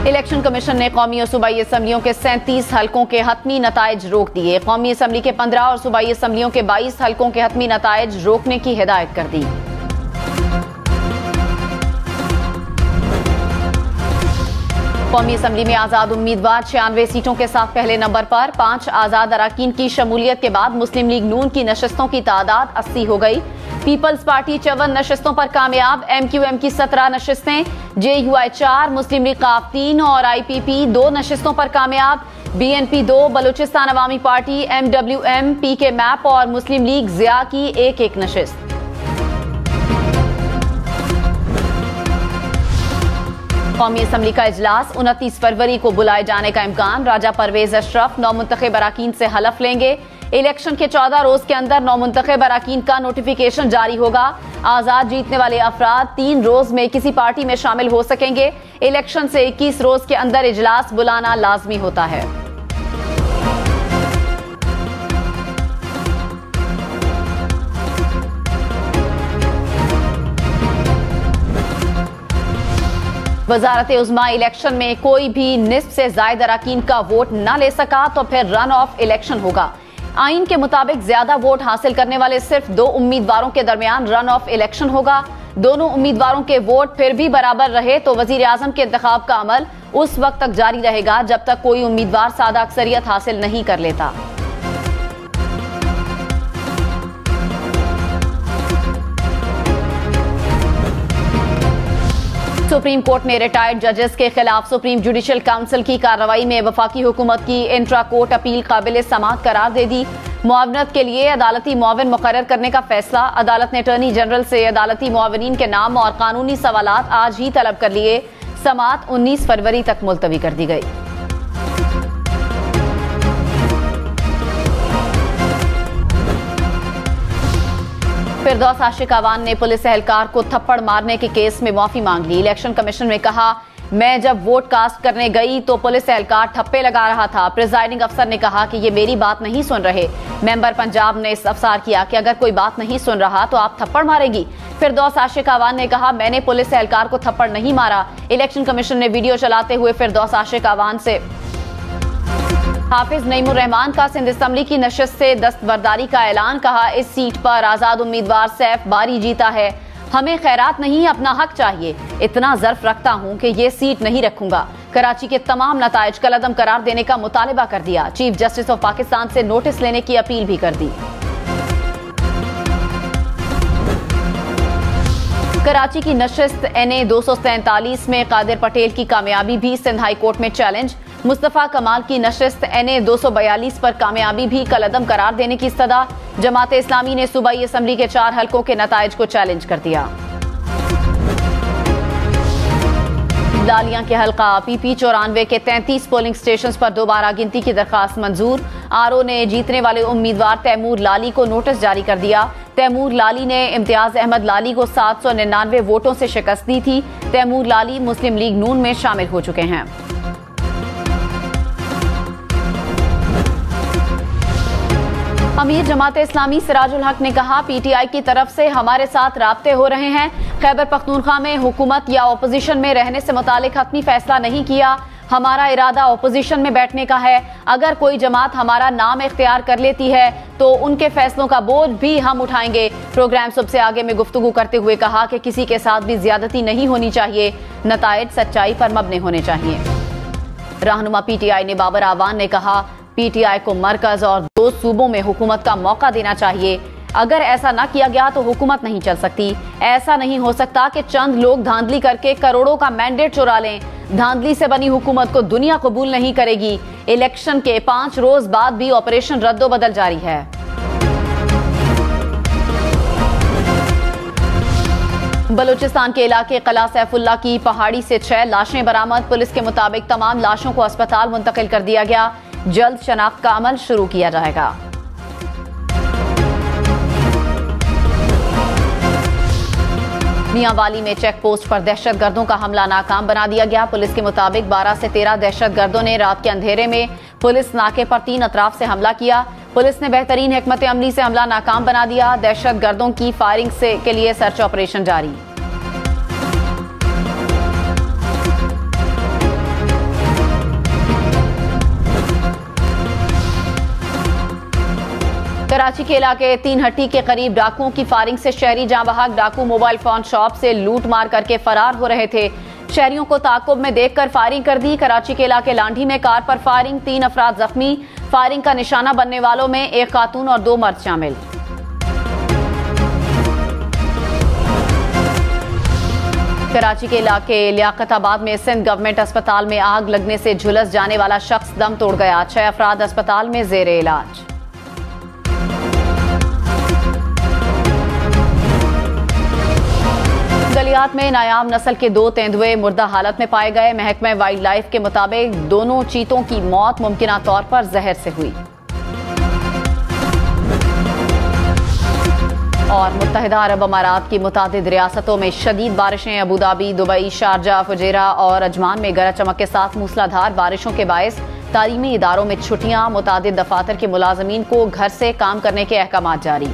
Election commission ने कौमी और सूबाई असम्बलियों के 37 हलकों के हतमी नताइज रोक दिए। कौमी असम्बली के 15 और सूबाई असम्बलियों के 22 हलकों के हतमी नताइज रोकने की हिदायत कर दी। कौमी असम्बली में आजाद उम्मीदवार 96 सीटों के साथ पहले नंबर पर। 5 आजाद अराकीन की शमूलियत के बाद मुस्लिम लीग नून की नशस्तों की तादाद 80 हो गई। पीपल्स पार्टी 54 नशस्तों पर कामयाब। MQM की 17 नशस्तें, JUI 4, मुस्लिम लीग काफ 3 और IPP 2 नशस्तों पर कामयाब। BNP 2, बलूचिस्तान अवामी पार्टी, MWM, PK मैप और मुस्लिम लीग जिया की एक नशस्त। कौमी असम्बली का इजलास 29 फरवरी को बुलाए जाने का इम्कान। राजा परवेज अशरफ नौमुंतखब अराकीन से हलफ लेंगे। इलेक्शन के 14 रोज के अंदर नौमुंतखब अराकीन का नोटिफिकेशन जारी होगा। आजाद जीतने वाले अफराद 3 रोज में किसी पार्टी में शामिल हो सकेंगे। इलेक्शन से 21 रोज के अंदर इजलास बुलाना लाजमी होता है। वजारत उज़्मा इलेक्शन में कोई भी निस्फ से ज़ायद अराकीन का वोट न ले सका तो फिर रन ऑफ इलेक्शन होगा। आइन के मुताबिक ज्यादा वोट हासिल करने वाले सिर्फ 2 उम्मीदवारों के दरमियान रन ऑफ इलेक्शन होगा। दोनों उम्मीदवारों के वोट फिर भी बराबर रहे तो वजीर आजम के इंतखाब का अमल उस वक्त तक जारी रहेगा जब तक कोई उम्मीदवार सादा अक्सरियत हासिल नहीं कर लेता। सुप्रीम कोर्ट ने रिटायर्ड जजेस के खिलाफ सुप्रीम जुडिशल काउंसिल की कार्रवाई में वफाकी हुकूमत की इंट्रा कोर्ट अपील काबिल समाअत करार दे दी। मुआवनत के लिए अदालती मुआविन मुकर्रर करने का फैसला। अदालत ने अटॉर्नी जनरल से अदालती मुआविनीन के नाम और कानूनी सवालात आज ही तलब कर लिए। समाअत 19 फरवरी तक मुलतवी कर दी गई। फिरदौस आशिक अवान ने पुलिस एहलकार को थप्पड़ मारने के केस में माफी मांग ली। इलेक्शन कमीशन ने कहा, मैं जब वोट कास्ट करने गई तो पुलिस एहलकार ठप्पे लगा रहा था। प्रिजाइडिंग अफसर ने कहा कि ये मेरी बात नहीं सुन रहे। मेंबर पंजाब ने इस्तफसार किया कि अगर कोई बात नहीं सुन रहा तो आप थप्पड़ मारेगी। फिरदौस आशिक अवान ने कहा, मैंने पुलिस एहलकार को थप्पड़ नहीं मारा। इलेक्शन कमीशन ने वीडियो चलाते हुए फिरदौस आशिक अवान से हाफिज नईमुर रहमान का सिंध असम्बली की नशस्त से दस्तबरदारी का ऐलान। कहा, इस सीट पर आजाद उम्मीदवार सैफ बारी जीता है। हमें खैरात नहीं, अपना हक चाहिए। इतना ज़र्फ रखता हूं कि ये सीट नहीं रखूंगा। कराची के तमाम नताइज कलअदम करार देने का मुतालबा कर दिया। चीफ जस्टिस ऑफ पाकिस्तान से नोटिस लेने की अपील भी कर दी। कराची की नशस्त NA 243 में कादिर पटेल की कामयाबी भी सिंध हाई कोर्ट में चैलेंज। मुस्तफा कमाल की नशस्त NA 242 पर कामयाबी भी कलअदम करार देने की सदा। जमात इस्लामी ने सूबाई असम्बली के 4 हलकों के नताइज को चैलेंज कर दिया। लालियां के हल्का PP 94 के 33 पोलिंग स्टेशन पर दोबारा गिनती की दरखास्त मंजूर। RO ने जीतने वाले उम्मीदवार तैमूर लाली को नोटिस जारी कर दिया। तैमूर लाली ने इम्तियाज अहमद लाली को 799 वोटों से शिकस्त दी थी। तैमूर लाली मुस्लिम लीग नून में शामिल हो चुके हैं। अमीर जमात इस्लामी सिराजुल हक ने कहा, PTI की तरफ से हमारे साथ राब्ते हो रहे हैं। खैबर पख्तूनख्वा में हुकूमत या ओपोजिशन में रहने से मुतालिक हतमी फैसला नहीं किया। हमारा इरादा ओपोजिशन में बैठने का है। अगर कोई जमात हमारा नाम इख्तियार कर लेती है तो उनके फैसलों का बोझ भी हम उठाएंगे। प्रोग्राम सबसे आगे में गुफ्तगू करते हुए कहा कि किसी के साथ भी ज्यादती नहीं होनी चाहिए। नताइज सच्चाई पर मबनी होने चाहिए। रहनुमा PTI ने बाबर आवान ने कहा, PTI को मरकज और 2 सूबों में हुकूमत का मौका देना चाहिए। अगर ऐसा ना किया गया तो हुकूमत नहीं चल सकती। ऐसा नहीं हो सकता कि चंद लोग धांधली करके करोड़ों का मैंडेट चुरा लें। धांधली से बनी हुकूमत को दुनिया कबूल नहीं करेगी। इलेक्शन के 5 रोज बाद भी ऑपरेशन रद्दोबदल जारी है। बलूचिस्तान के इलाके कला सैफुल्ला की पहाड़ी से 6 लाशें बरामद। पुलिस के मुताबिक तमाम लाशों को अस्पताल मुंतकिल कर दिया गया। जल्द शनाख्त का अमल शुरू किया जाएगा। मियांवाली में चेक पोस्ट पर दहशतगर्दों का हमला नाकाम बना दिया गया। पुलिस के मुताबिक 12 से 13 दहशतगर्दों ने रात के अंधेरे में पुलिस नाके पर 3 अतराफ से हमला किया। पुलिस ने बेहतरीन हिकमत अमली से हमला नाकाम बना दिया। दहशतगर्दों की फायरिंग के लिए सर्च ऑपरेशन जारी। कराची के इलाके तीन हट्टी के करीब डाकुओं की फायरिंग से शहरी जाँ बहक। डाकू मोबाइल फोन शॉप से लूट मार करके फरार हो रहे थे। शहरियों को ताकुब में देखकर फायरिंग कर दी। कराची के इलाके लांढी में कार पर फायरिंग, 3 अफराद जख्मी। फायरिंग का निशाना बनने वालों में एक खातून और 2 मर्द शामिल। कराची के इलाके लियाकताबाद में सिंध गवर्नमेंट अस्पताल में आग लगने से झुलस जाने वाला शख्स दम तोड़ गया। 6 अफराद अस्पताल में जेरे इलाज। गलियात में नायाब नस्ल के 2 तेंदुए मुर्दा हालत में पाए गए। महकमा वाइल्ड लाइफ के मुताबिक दोनों चीतों की मौत मुमकिना तौर पर जहर से हुई। और मुत्तहिदा अरब अमारात की मुतादिद रियासतों में शदीद बारिशें। Abu Dhabi, Dubai, Sharjah, Fujairah और अजमान में गरज चमक के साथ मूसलाधार बारिशों के बायस तालीमी इदारों में छुट्टियां। मुतादिद दफातर के मुलाजमीन को घर से काम करने के अहकाम जारी।